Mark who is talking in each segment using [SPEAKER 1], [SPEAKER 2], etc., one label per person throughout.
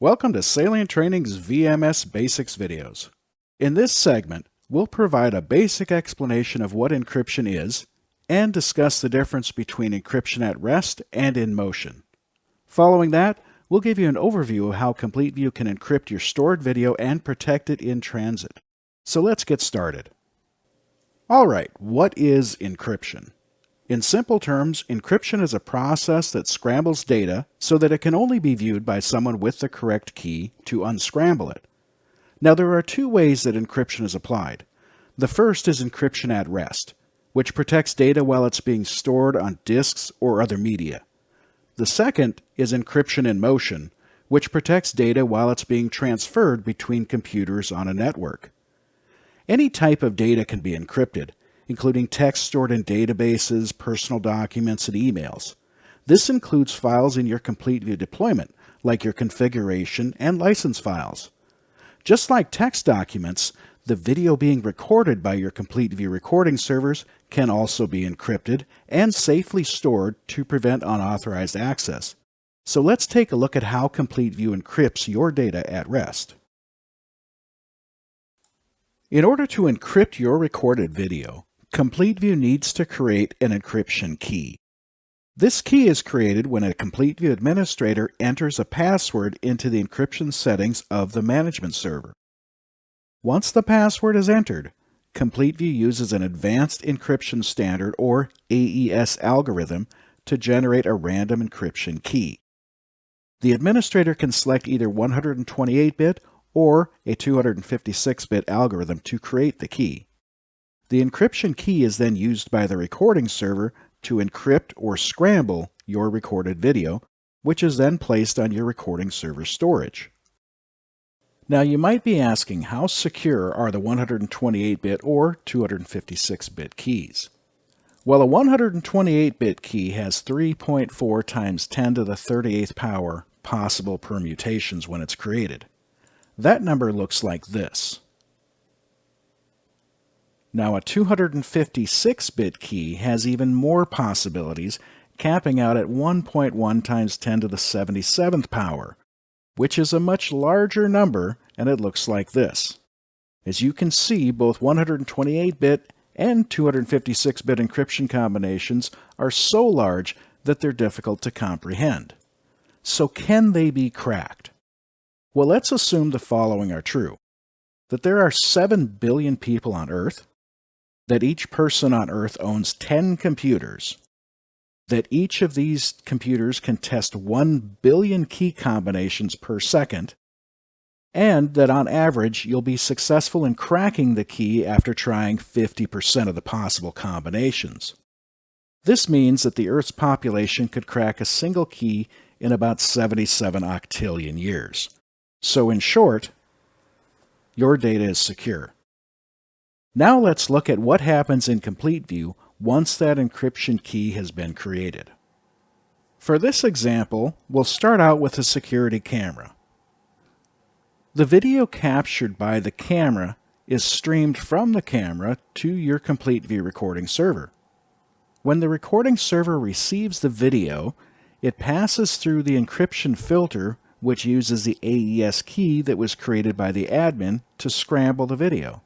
[SPEAKER 1] Welcome to Salient Training's VMS Basics videos. In this segment, we'll provide a basic explanation of what encryption is and discuss the difference between encryption at rest and in motion. Following that, we'll give you an overview of how CompleteView can encrypt your stored video and protect it in transit. So let's get started. Alright, what is encryption? In simple terms, encryption is a process that scrambles data so that it can only be viewed by someone with the correct key to unscramble it. Now, there are two ways that encryption is applied. The first is encryption at rest, which protects data while it's being stored on disks or other media. The second is encryption in motion, which protects data while it's being transferred between computers on a network. Any type of data can be encrypted, including text stored in databases, personal documents, and emails. This includes files in your CompleteView deployment, like your configuration and license files. Just like text documents, the video being recorded by your CompleteView recording servers can also be encrypted and safely stored to prevent unauthorized access. So let's take a look at how CompleteView encrypts your data at rest. In order to encrypt your recorded video, CompleteView needs to create an encryption key. This key is created when a CompleteView administrator enters a password into the encryption settings of the management server. Once the password is entered, CompleteView uses an advanced encryption standard or AES algorithm to generate a random encryption key. The administrator can select either 128-bit or a 256-bit algorithm to create the key. The encryption key is then used by the recording server to encrypt or scramble your recorded video, which is then placed on your recording server storage. Now you might be asking, how secure are the 128-bit or 256-bit keys? Well, a 128-bit key has 3.4 times 10 to the 38th power possible permutations when it's created. That number looks like this. Now, a 256-bit key has even more possibilities, capping out at 1.1 times 10 to the 77th power, which is a much larger number, and it looks like this. As you can see, both 128-bit and 256-bit encryption combinations are so large that they're difficult to comprehend. So can they be cracked? Well, let's assume the following are true: that there are 7 billion people on Earth, that each person on Earth owns 10 computers, that each of these computers can test 1 billion key combinations per second, and that on average you'll be successful in cracking the key after trying 50% of the possible combinations. This means that the Earth's population could crack a single key in about 77 octillion years. So in short, your data is secure. Now let's look at what happens in CompleteView once that encryption key has been created. For this example, we'll start out with a security camera. The video captured by the camera is streamed from the camera to your CompleteView recording server. When the recording server receives the video, it passes through the encryption filter, which uses the AES key that was created by the admin to scramble the video.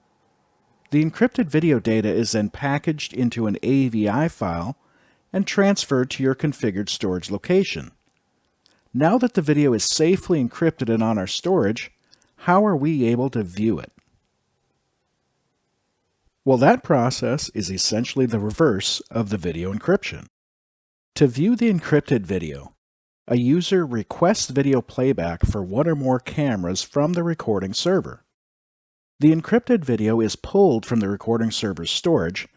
[SPEAKER 1] The encrypted video data is then packaged into an AVI file and transferred to your configured storage location. Now that the video is safely encrypted and on our storage, how are we able to view it? Well, that process is essentially the reverse of the video encryption. To view the encrypted video, a user requests video playback for one or more cameras from the recording server. The encrypted video is pulled from the recording server's storage,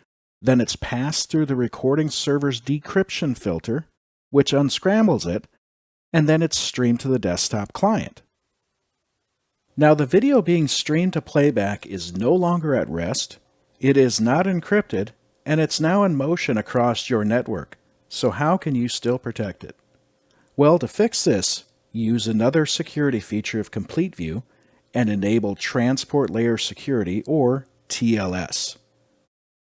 [SPEAKER 1] then it's passed through the recording server's decryption filter, which unscrambles it, and then it's streamed to the desktop client. Now, the video being streamed to playback is no longer at rest, it is not encrypted, and it's now in motion across your network. So how can you still protect it? Well, to fix this, use another security feature of CompleteView and enable Transport Layer Security, or TLS.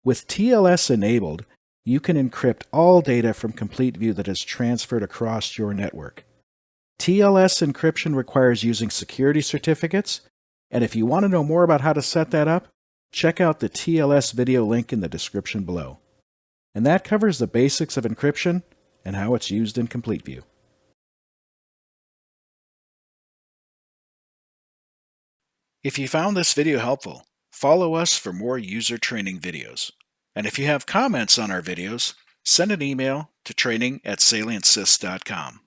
[SPEAKER 1] With TLS enabled, you can encrypt all data from CompleteView that is transferred across your network. TLS encryption requires using security certificates, and if you want to know more about how to set that up, check out the TLS video link in the description below. And that covers the basics of encryption and how it's used in CompleteView. If you found this video helpful, follow us for more user training videos. And if you have comments on our videos, send an email to training@salientsys.com.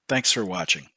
[SPEAKER 1] Thanks for watching.